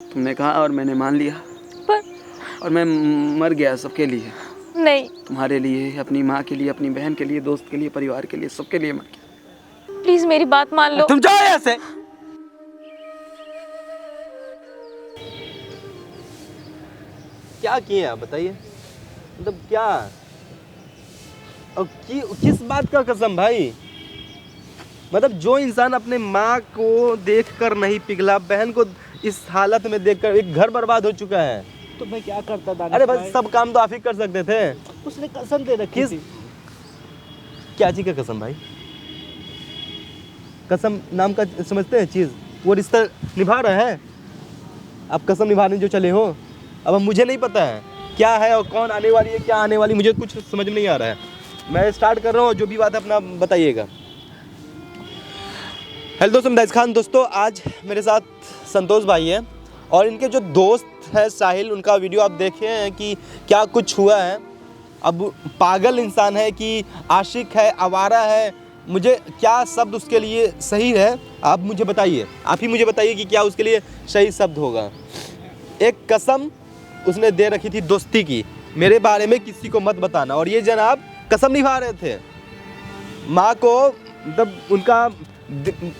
तुमने कहा और मैंने मान लिया। पर और मैं मर गया सबके लिए। नहीं, तुम्हारे लिए, अपनी माँ के लिए, अपनी बहन के लिए, दोस्त के लिए, परिवार के लिए, सबके लिए मर गया। प्लीज मेरी बात मान लो। तुम जाओ यहाँ से। क्या किए आप बताइए, मतलब क्या और किस बात का कसम भाई? मतलब जो इंसान अपने माँ को देखकर नहीं पिघला, बहन को इस हालत में देखकर, एक घर बर्बाद हो चुका है। तो मैं क्या करता दानिश अरे भाई? बस सब काम तो आप ही कर सकते थे। उसने कसम दे रखी किस थी। क्या चीज का कसम भाई? कसम नाम का समझते हैं चीज, वो रिश्ता निभा रहा है। आप कसम निभाने जो चले हो, अब मुझे नहीं पता है क्या है और कौन आने वाली है, क्या आने वाली, मुझे कुछ समझ में नहीं आ रहा है। मैं स्टार्ट कर रहा हूँ, जो भी बात है अपना बताइएगा। हेलो दोस्तों, मैं खान। दोस्तों आज मेरे साथ संतोष भाई है और इनके जो दोस्त है साहिल, उनका वीडियो आप देखे हैं कि क्या कुछ हुआ है। अब पागल इंसान है कि आशिक है, आवारा है, मुझे क्या शब्द उसके लिए सही है आप मुझे बताइए। आप ही मुझे बताइए कि क्या उसके लिए सही शब्द होगा। एक कसम उसने दे रखी थी दोस्ती की, मेरे बारे में किसी को मत बताना, और ये जनाब कसम निभा रहे थे। माँ को मतलब उनका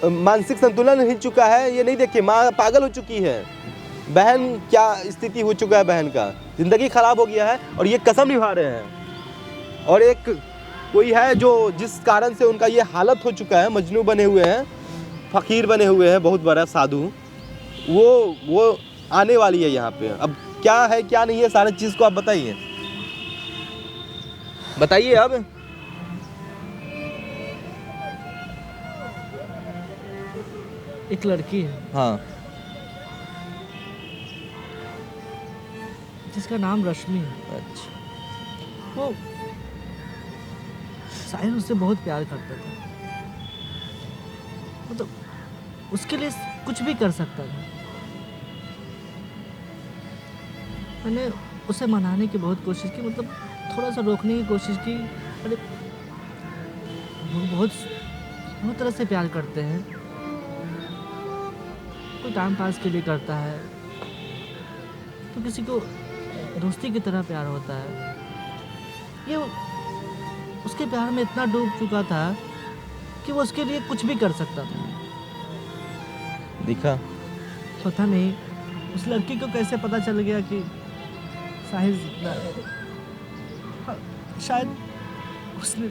मानसिक संतुलन हिल चुका है, ये नहीं देखिए, माँ पागल हो चुकी है, बहन क्या स्थिति हो चुका है, बहन का ज़िंदगी ख़राब हो गया है और ये कसम निभा रहे हैं। और एक कोई है जो जिस कारण से उनका ये हालत हो चुका है, मजनू बने हुए हैं, फ़कीर बने हुए हैं, बहुत बड़ा साधु, वो आने वाली है यहाँ पे। अब क्या है क्या नहीं है, सारी चीज़ को आप बताइए अब। एक लड़की है हाँ, जिसका नाम रश्मि है। अच्छा, वो साहिल उससे बहुत प्यार करता था, मतलब उसके लिए कुछ भी कर सकता था। मैंने उसे मनाने की बहुत कोशिश की, मतलब थोड़ा सा रोकने की कोशिश की। अरे वो बहुत तरह से प्यार करते हैं, कोई टाइम पास के लिए करता है, तो किसी को दोस्ती की तरह प्यार होता है। ये उसके प्यार में इतना डूब चुका था कि वो उसके लिए कुछ भी कर सकता था। दिखा पता नहीं उस लड़की को कैसे पता चल गया कि साहिल जिंदा है। हाँ, शायद उसने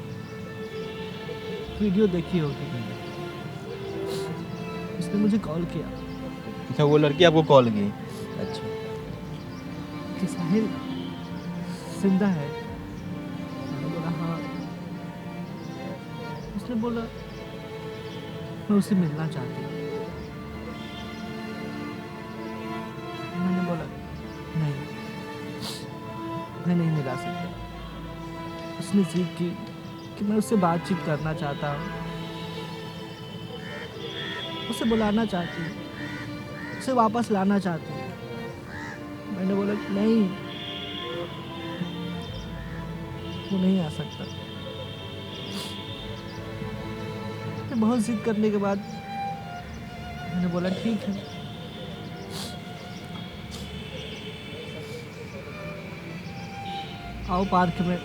वीडियो देखी होगी, उसने मुझे कॉल किया। अच्छा, वो लड़की आपको कॉल की? अच्छा, कि साहिल जिंदा है। मैंने बोला हाँ। उसने बोला मैं उससे मिलना चाहती हूँ। मैंने बोला नहीं, मैं नहीं मिला सकता। उसने जिद की कि मैं उससे बातचीत करना चाहता हूँ, उसे बुलाना चाहती हूँ, उसे वापस लाना चाहती हूँ। मैंने बोला कि नहीं, वो नहीं आ सकता। फिर बहुत जिद करने के बाद मैंने बोला ठीक है। आओ पार्क में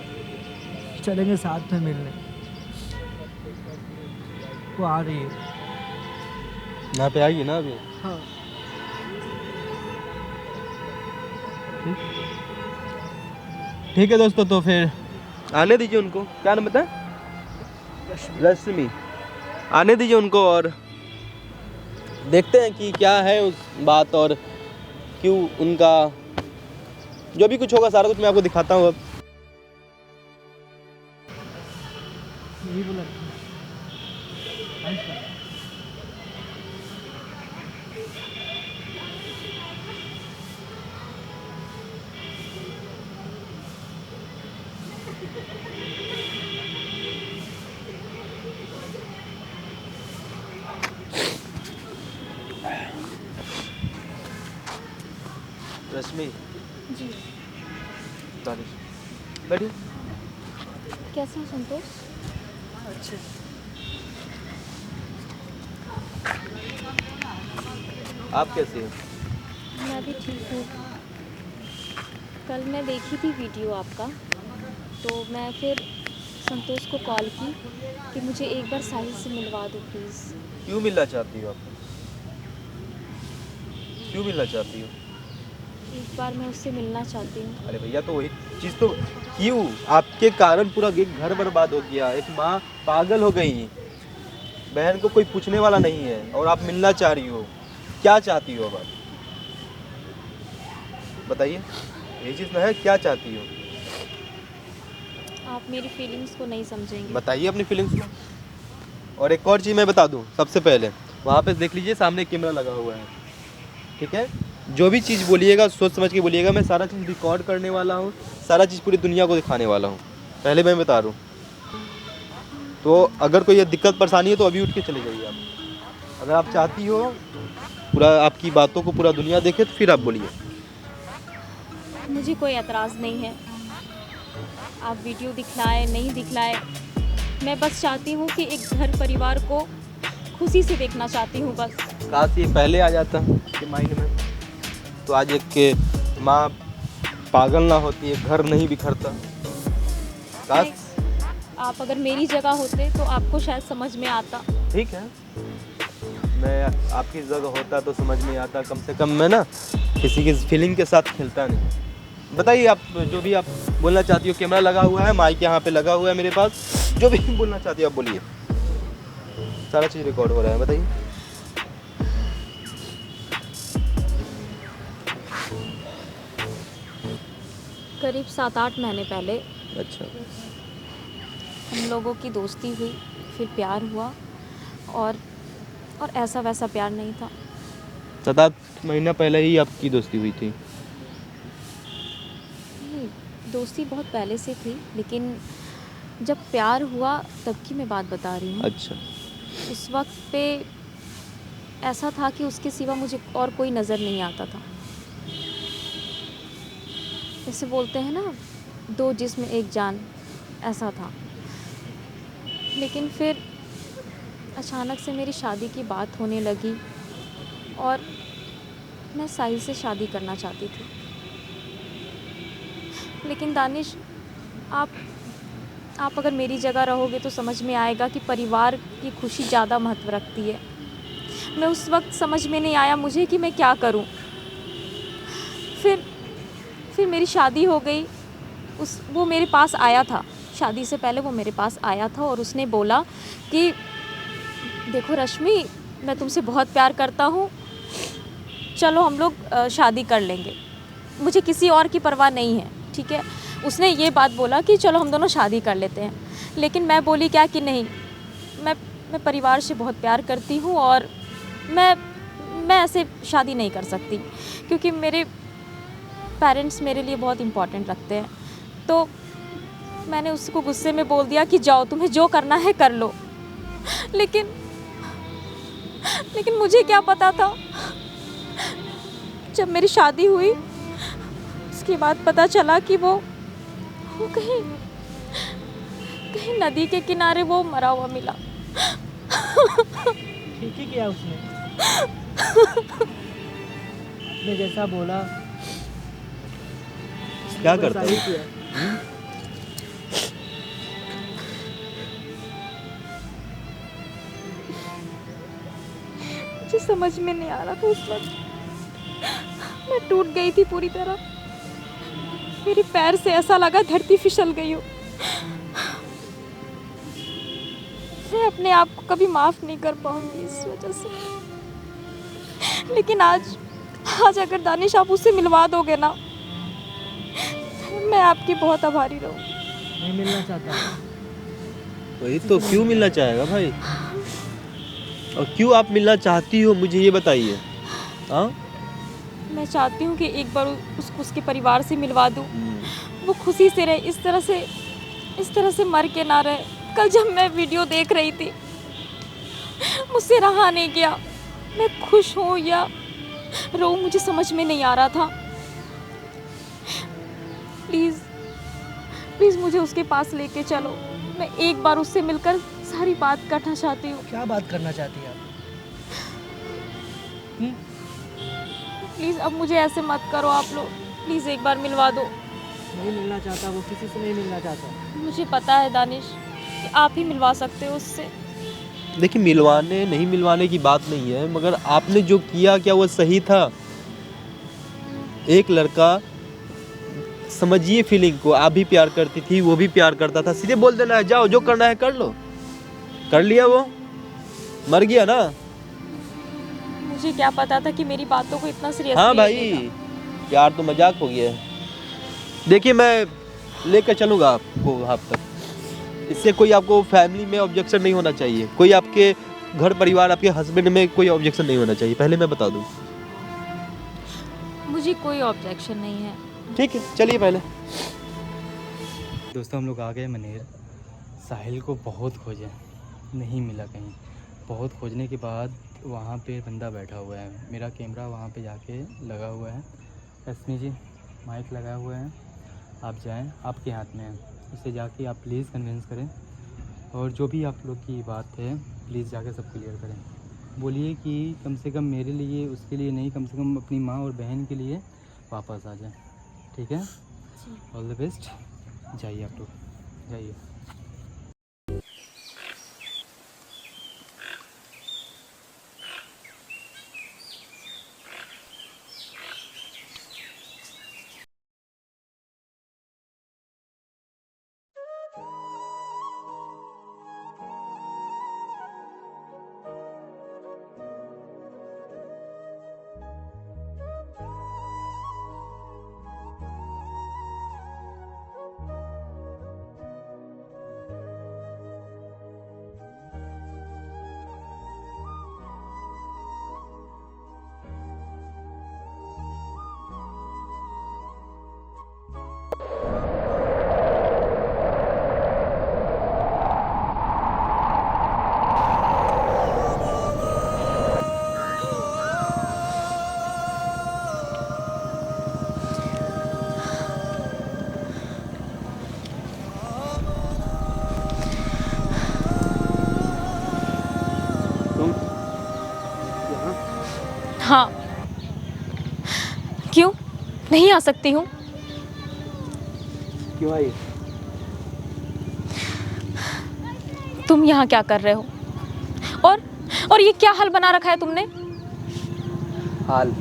चलेंगे साथ में मिलने। वो आ रही है। यहाँ पे आएगी ना अभी? हाँ। ठीक है दोस्तों, तो फिर आने दीजिए उनको। क्या नाम बताया? रश्मि। आने दीजिए उनको और देखते हैं कि क्या है उस बात और क्यों उनका जो भी कुछ होगा सारा कुछ मैं आपको दिखाता हूँ अब। यही बोला। रश्मि जी। बैठिए। कैसे हो संतोष? अच्छे। आप कैसे हो? मैं भी ठीक हूँ। कल मैं देखी थी वीडियो आपका, तो मैं फिर संतोष को कॉल की कि मुझे एक बार साहिल से मिलवा दो प्लीज़। क्यों मिलना चाहती हो आप? क्यों मिलना चाहती हो? एक बार मैं उससे मिलना चाहती हूँ। अरे भैया, तो वही चीज़ तो, क्यों? आपके कारण पूरा घर बर्बाद हो गया, एक माँ पागल हो गई, बहन को कोई पूछने वाला नहीं है, और आप मिलना चाह रही हो। क्या चाहती हो अब आप? बताइए, यही चीज़ ना है, क्या चाहती हो? आप मेरी फीलिंग्स को नहीं समझेंगे। बताइए अपनी फीलिंग्स को। और एक और चीज़ मैं बता दूं, सबसे पहले वहाँ पे देख लीजिए, सामने कैमरा लगा हुआ है, ठीक है? जो भी चीज़ बोलिएगा सोच समझ के बोलिएगा। मैं सारा चीज़ रिकॉर्ड करने वाला हूँ, सारा चीज़ पूरी दुनिया को दिखाने वाला हूँ, पहले मैं बता रहा हूँ। तो अगर कोई दिक्कत परेशानी है तो अभी उठ के चले जाइए आप। अगर आप चाहती हो पूरा आपकी बातों को पूरा दुनिया देखे तो फिर आप बोलिए। मुझे कोई एतराज़ नहीं है, आप वीडियो दिखलाए नहीं दिखलाए, मैं बस चाहती हूँ कि एक घर परिवार को खुशी से देखना चाहती हूँ बस। काश ये पहले आ जाता के माइंड में, तो आज एक के माँ पागल ना होती, एक घर नहीं बिखरता। काश आप अगर मेरी जगह होते तो आपको शायद समझ में आता। ठीक है, मैं आपकी जगह होता तो समझ में आता। कम से कम मैं ना किसी की फीलिंग के साथ खेलता नहीं। बताइए आप जो भी आप बोलना चाहती हो। कैमरा लगा हुआ है, माइक यहाँ पे लगा हुआ है मेरे पास, जो भी बोलना चाहती हो आप बोलिए। सारा चीज़ रिकॉर्ड हो रहा है, बताइए। करीब 7-8 महीने पहले अच्छा, हम लोगों की दोस्ती हुई, फिर प्यार हुआ, और ऐसा वैसा प्यार नहीं था। 7-8 महीना पहले ही आपकी दोस्ती हुई थी? नहीं, दोस्ती बहुत पहले से थी, लेकिन जब प्यार हुआ तब की मैं बात बता रही हूँ। अच्छा, उस वक्त पे ऐसा था कि उसके सिवा मुझे और कोई नज़र नहीं आता था। जैसे बोलते हैं ना, दो जिस्म एक जान, ऐसा था। लेकिन फिर अचानक से मेरी शादी की बात होने लगी, और मैं साहिल से शादी करना चाहती थी। लेकिन दानिश, आप अगर मेरी जगह रहोगे तो समझ में आएगा कि परिवार की खुशी ज़्यादा महत्व रखती है। मैं उस वक्त समझ में नहीं आया मुझे कि मैं क्या करूं। फिर मेरी शादी हो गई। वो मेरे पास आया था, शादी से पहले वो मेरे पास आया था, और उसने बोला कि देखो रश्मि, मैं तुमसे बहुत प्यार करता हूँ, चलो हम लोग शादी कर लेंगे, मुझे किसी और की परवाह नहीं है, ठीक है। उसने ये बात बोला कि चलो हम दोनों शादी कर लेते हैं। लेकिन मैं बोली क्या कि नहीं, मैं परिवार से बहुत प्यार करती हूँ, और मैं ऐसे शादी नहीं कर सकती, क्योंकि मेरे पेरेंट्स मेरे लिए बहुत इम्पोर्टेंट रखते हैं। तो मैंने उसको गुस्से में बोल दिया कि जाओ, तुम्हें जो करना है कर लो। लेकिन मुझे क्या पता था, जब मेरी शादी हुई उसके बाद पता चला कि वो कहीं नदी के किनारे वो मरा हुआ मिला। ठीक ही किया उसने। मैं जैसा बोला क्या वैसा करता ही है? किया। मुझे समझ में नहीं आ रहा था उस वक्त, मैं टूट गई थी पूरी तरह। मेरे पैर से ऐसा लगा धरती फिसल गई हो। मैं अपने आप को कभी माफ़ नहीं कर पाऊंगी इस वजह से। लेकिन आज अगर दानिश आप उससे मिलवा दोगे ना, मैं आपकी बहुत आभारी रहूँगी। नहीं मिलना चाहता। वही तो, क्यों मिलना चाहेगा भाई? और क्यों आप मिलना चाहती हो, मुझे ये बताइए। हाँ, मैं चाहती हूँ कि एक बार उसके परिवार से मिलवा दूँ, वो खुशी से रहे, इस तरह से मर के ना रहे। कल जब मैं वीडियो देख रही थी, मुझसे रहा नहीं गया, मैं खुश हूँ या रो, मुझे समझ में नहीं आ रहा था। प्लीज़ मुझे उसके पास लेके चलो, मैं एक बार उससे मिलकर सारी बात करना चाहती हूँ। क्या बात करना चाहती है आप? प्लीज़ अब मुझे ऐसे मत करो आप लोग, प्लीज़ एक बार मिलवा दो। नहीं मिलना चाहता, वो किसी से नहीं मिलना चाहता। मुझे पता है दानिश कि आप ही मिलवा सकते हो उससे। देखिए, मिलवाने नहीं मिलवाने की बात नहीं है, मगर आपने जो किया क्या वो सही था? एक लड़का, समझिए फीलिंग को, आप भी प्यार करती थी, वो भी प्यार करता था, सीधे बोल देना है जाओ जो करना है कर लो। कर लिया, वो मर गया ना। मुझे क्या पता था कि मेरी बातों को इतना सीरियसली हाँ भाई, प्यार तो मजाक हो गया है। देखिए, मैं लेकर चलूँगा आपको वहाँ तक, इससे कोई आपको फैमिली में ऑब्जेक्शन नहीं होना चाहिए, कोई आपके घर परिवार, आपके हस्बैंड में कोई ऑब्जेक्शन नहीं होना चाहिए, पहले मैं बता दूँ। मुझे कोई ऑब्जेक्शन नहीं है। ठीक है, चलिए पहले। दोस्तों हम लोग आ गए मनेर। साहिल को बहुत खोजे, नहीं मिला कहीं। बहुत खोजने के बाद वहाँ पे बंदा बैठा हुआ है, मेरा कैमरा वहाँ पे जाके लगा हुआ है। रश्मि जी माइक लगा हुआ है, आप जाएं, आपके हाथ में है, उसे जाके आप प्लीज़ कन्विंस करें और जो भी आप लोग की बात है प्लीज़ जाके सब क्लियर करें। बोलिए कि कम से कम मेरे लिए, उसके लिए नहीं, कम से कम अपनी माँ और बहन के लिए वापस आ जाए। ठीक है, ऑल द बेस्ट। जाइए आप लोग, जाइए। हाँ, क्यों नहीं आ सकती हूँ? क्यों आई? तुम यहाँ क्या कर रहे हो? और ये क्या हाल बना रखा है तुमने? हाल?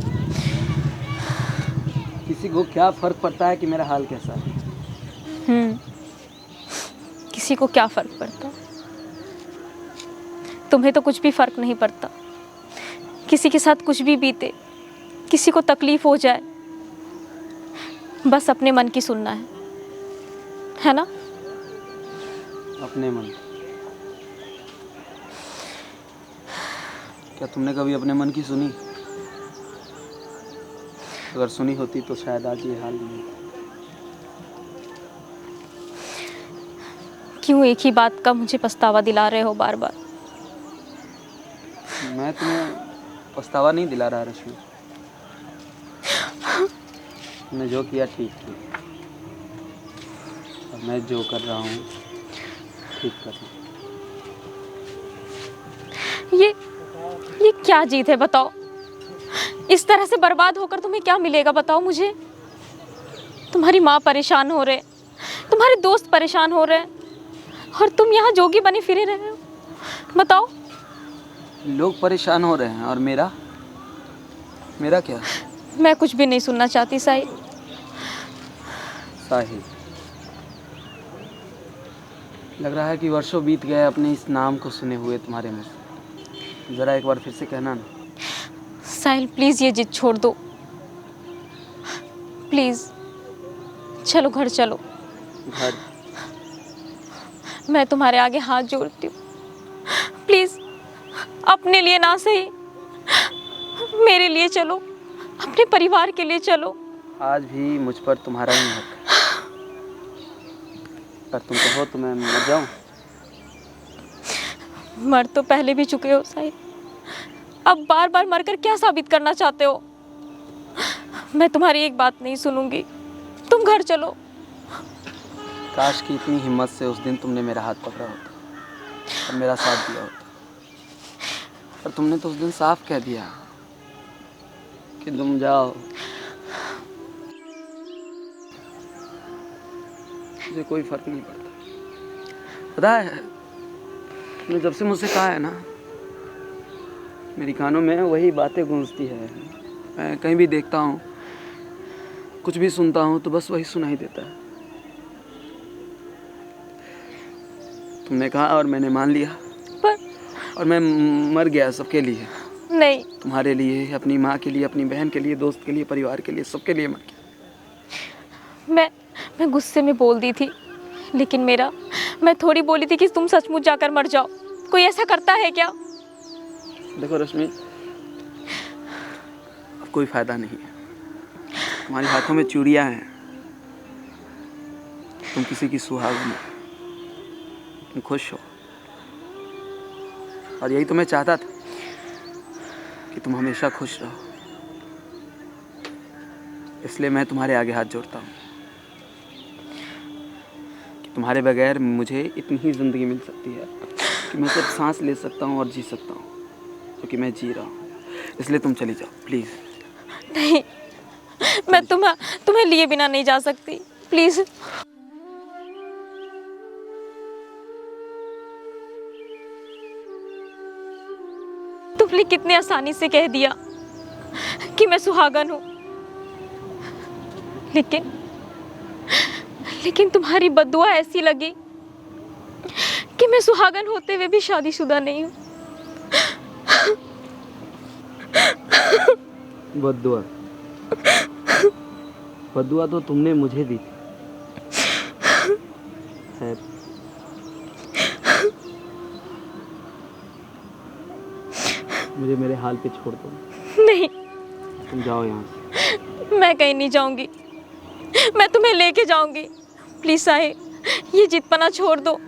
किसी को क्या फर्क पड़ता है कि मेरा हाल कैसा है? किसी को क्या फर्क पड़ता? तुम्हें तो कुछ भी फर्क नहीं पड़ता। किसी के साथ कुछ भी बीते, किसी को तकलीफ हो जाए, बस अपने मन की सुनना है ना? अपने मन? क्या तुमने कभी अपने मन की सुनी? अगर सुनी होती तो शायद आज ये हाल नहीं होता। क्यों एक ही बात का मुझे पछतावा दिला रहे हो बार बार? मैं तुम्हें पछतावा नहीं दिला रहा रश्मि। तुमने जो किया ठीक किया, और मैं जो कर रहा हूँ ठीक कर रहा हूँ। ये क्या जीत है बताओ? इस तरह से बर्बाद होकर तुम्हें क्या मिलेगा बताओ मुझे? तुम्हारी माँ परेशान हो रहे, तुम्हारे दोस्त परेशान हो रहे, और तुम यहाँ जोगी बनी फिरे रहे हो। बताओ। लोग परेशान हो रहे हैं और मेरा क्या? मैं कुछ भी नहीं सुनना चाहती साहिल। साहिल, लग रहा है कि वर्षों बीत गए अपने इस नाम को सुने हुए तुम्हारे मुँह से। ज़रा एक बार फिर से कहना ना। साहिल प्लीज़ ये जिद छोड़ दो, प्लीज़। चलो घर चलो। घर? मैं तुम्हारे आगे हाथ जोड़ती हूँ, प्लीज़ अपने लिए ना सही, मेरे लिए चलो, अपने परिवार के लिए चलो। आज भी मुझ पर तुम्हारा ही हक है। पर तुम कहो तो मैं मर जाऊँ? मर तो पहले भी चुके हो साहिल, अब बार बार मरकर क्या साबित करना चाहते हो? मैं तुम्हारी एक बात नहीं सुनूंगी, तुम घर चलो। काश की इतनी हिम्मत से उस दिन तुमने मेरा हाथ पकड़ा होता और मेरा साथ दिया होता, पर तुमने तो उस दिन साफ कह दिया कि तुम जाओ। मुझे कोई फर्क नहीं पड़ता। पता है, तुमने जब से मुझसे कहा है ना, मेरी कानों में वही बातें गूंजती है। मैं कहीं भी देखता हूँ, कुछ भी सुनता हूँ तो बस वही सुनाई देता है। तुमने कहा और मैंने मान लिया, पर और मैं मर गया सबके लिए। नहीं, तुम्हारे लिए, अपनी माँ के लिए, अपनी बहन के लिए, दोस्त के लिए, परिवार के लिए, सबके लिए मर गया। मैं गुस्से में बोल दी थी, लेकिन मैं थोड़ी बोली थी कि तुम सचमुच जाकर मर जाओ। कोई ऐसा करता है क्या? देखो रश्मि, अब कोई फायदा नहीं है। तुम्हारे हाथों में चूड़ियाँ हैं, तुम किसी की सुहागन हो, तुम खुश हो, और यही तो मैं चाहता था कि तुम हमेशा खुश रहो। इसलिए मैं तुम्हारे आगे हाथ जोड़ता हूँ कि तुम्हारे बगैर मुझे इतनी ही ज़िंदगी मिल सकती है कि मैं सिर्फ सांस ले सकता हूँ और जी सकता हूँ, क्योंकि मैं जी रहा हूँ। इसलिए तुम चली जाओ प्लीज़। नहीं, मैं तुम्हें लिए बिना नहीं जा सकती, प्लीज। तुमने कितने आसानी से कह दिया कि मैं सुहागन हूं, लेकिन तुम्हारी बद्दुआ ऐसी लगी कि मैं सुहागन होते हुए भी शादीशुदा नहीं हूं। बद्दुआ तो तुमने मुझे दी थी। खैर, मुझे मेरे हाल पे छोड़ दो। नहीं, तुम जाओ यहाँ से। मैं कहीं नहीं जाऊंगी, मैं तुम्हें लेके जाऊंगी। प्लीज साहिल, ये जिदपना छोड़ दो,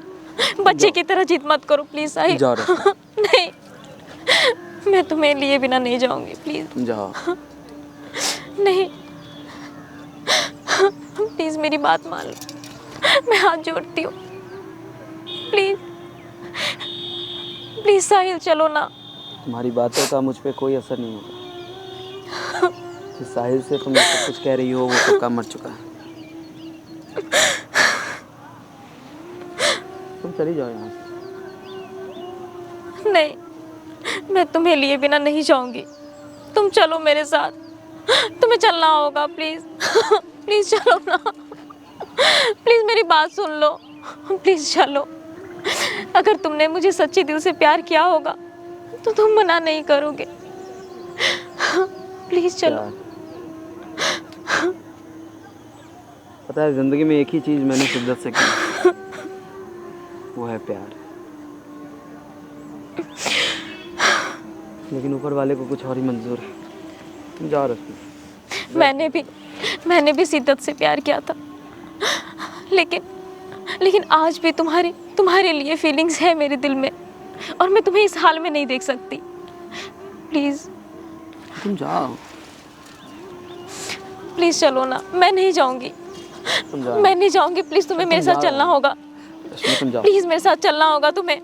बच्चे की तरह जिद मत करो प्लीज साहिल। जाओ रश्मि। नहीं, मैं तुम्हें लिए बिना नहीं जाऊंगी, प्लीज। तुम जाओ। नहीं, प्लीज मेरी बात मान लो, मैं हाथ जोड़ती हूँ। प्लीज प्लीज साहिल, चलो ना। तुम्हारी बातों का मुझ पे कोई असर नहीं होगा। जिस साहिल से तुम सब कुछ कह रही हो वो कब का मर चुका है। तुम चली जाओ यहाँ से। नहीं, मैं तुम्हें लिए बिना नहीं जाऊंगी। तुम चलो मेरे साथ, तुम्हें चलना होगा, प्लीज। प्लीज चलो ना, प्लीज मेरी बात सुन लो, प्लीज चलो। अगर तुमने मुझे सच्चे दिल से प्यार किया होगा तो तुम मना नहीं करोगे। प्लीज चलो। पता है, जिंदगी में एक ही चीज मैंने शिद्दत से की, वो है प्यार। लेकिन ऊपर वाले को कुछ और ही मंजूर है। तुम जाओ रश्मि। मैंने भी शिद्दत से प्यार किया था, लेकिन आज भी तुम्हारे लिए फीलिंग्स है मेरे दिल में, और मैं तुम्हें इस हाल में नहीं देख सकती। प्लीज तुम जाओ। प्लीज चलो ना, मैं नहीं जाऊंगी। तुम जाओ। मैं नहीं जाऊंगी, प्लीज तुम्हें मेरे साथ चलना होगा। रश्मि तुम जाओ। प्लीज मेरे साथ चलना होगा तुम्हें।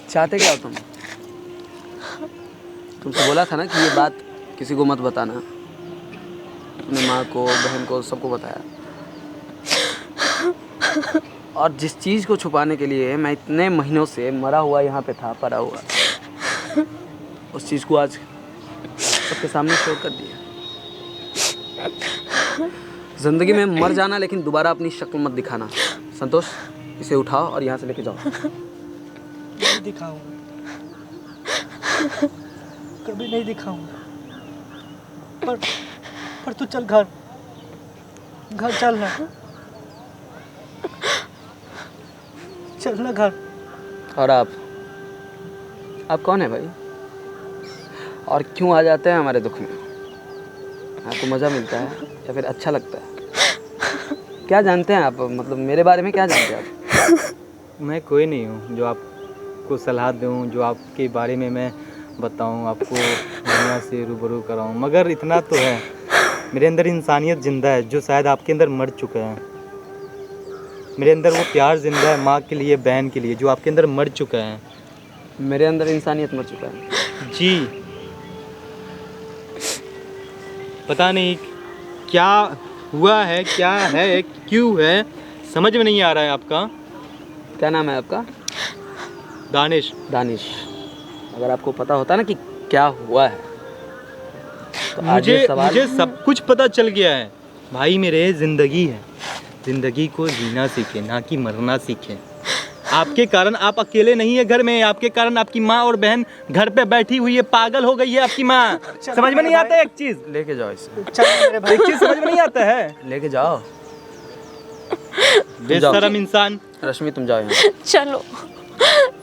चाहते क्या हो तुम? तुमसे बोला था ना कि ये बात किसी को मत बताना। अपने माँ को, बहन को, सबको बताया। और जिस चीज़ को छुपाने के लिए मैं इतने महीनों से मरा हुआ यहाँ पे था, पड़ा हुआ, उस चीज़ को आज सबके सामने शो कर दिया। जिंदगी में मर जाना, लेकिन दोबारा अपनी शक्ल मत दिखाना। संतोष, इसे उठाओ और यहाँ से लेके जाओ। नहीं दिखाऊंगा, कभी नहीं दिखाऊंगा। पर तू चल घर चलना, चलना घर। और आप कौन है भाई? और क्यों आ जाते हैं हमारे दुख में? आपको मज़ा मिलता है या फिर अच्छा लगता है? क्या जानते हैं आप, मतलब मेरे बारे में क्या जानते हैं आप? मैं कोई नहीं हूँ जो आपको सलाह दूँ, जो आपके बारे में मैं बताऊँ, आपको दुनिया से रूबरू कराऊँ। मगर इतना तो है मेरे अंदर इंसानियत ज़िंदा है जो शायद आपके अंदर मर चुका है। मेरे अंदर वो प्यार ज़िंदा है माँ के लिए, बहन के लिए, जो आपके अंदर मर चुका है। मेरे अंदर इंसानियत मर चुका है। जी, पता नहीं क्या हुआ है, क्या है, क्यों है, समझ में नहीं आ रहा है आपका। क्या नाम है आपका? दानिश। दानिश। अगर आपको पता होता ना कि क्या हुआ है तो आज ये मुझे सब कुछ पता चल गया है भाई। मेरे ज़िंदगी है, ज़िंदगी को जीना सीखे, ना कि मरना सीखे। आपके कारण, आप अकेले नहीं है घर में, आपके कारण आपकी माँ और बहन घर पे बैठी हुई है, पागल हो गई है आपकी माँ। समझ में नहीं आता है एक चीज़, लेके जाओ इसे, एक चीज़ समझ में नहीं आता है। लेके जाओ। बेशरम इंसान। रश्मि तुम जाओ यहाँ से। चलो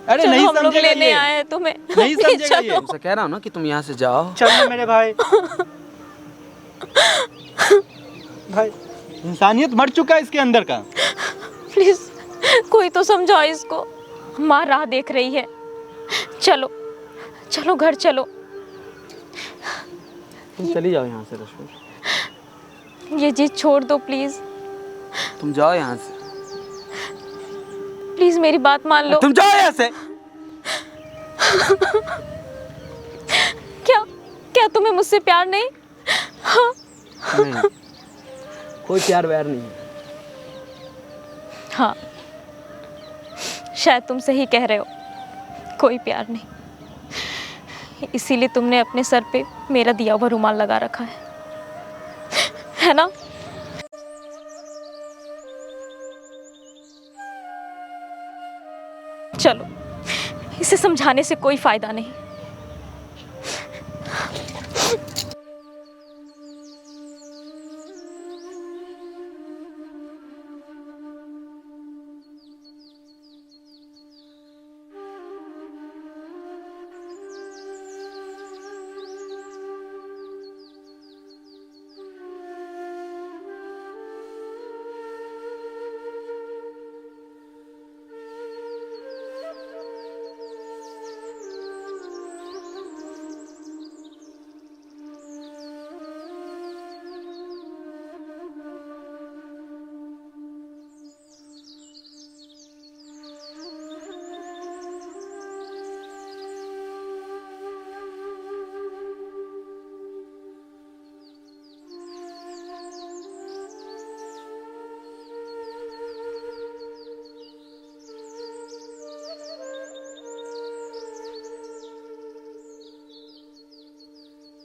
अरे चलो, नहीं हम लोग समझेगा लेने ये, आए हैं तुम्हें। नहीं समझेगा ये। तुमसे कह रहा हूँ ना कि तुम यहाँ से जाओ। चलो मेरे भाई। भाई इंसानियत मर चुका है इसके अंदर का। प्लीज कोई तो समझाओ इसको, माँ राह देख रही है। चलो चलो घर चलो। तुम चली जाओ यहाँ से रश्मि, ये जिद छोड़ दो प्लीज, तुम जाओ यहाँ से। प्लीज मेरी बात मान लो। तुम जाओ यहाँ से। क्या क्या तुम्हें मुझसे प्यार नहीं? हाँ? नहीं, कोई प्यार व्यार नहीं है। हाँ, शायद तुम सही कह रहे हो, कोई प्यार नहीं। इसीलिए तुमने अपने सर पे मेरा दिया हुआ रुमाल लगा रखा है ना? चलो, इसे समझाने से कोई फायदा नहीं।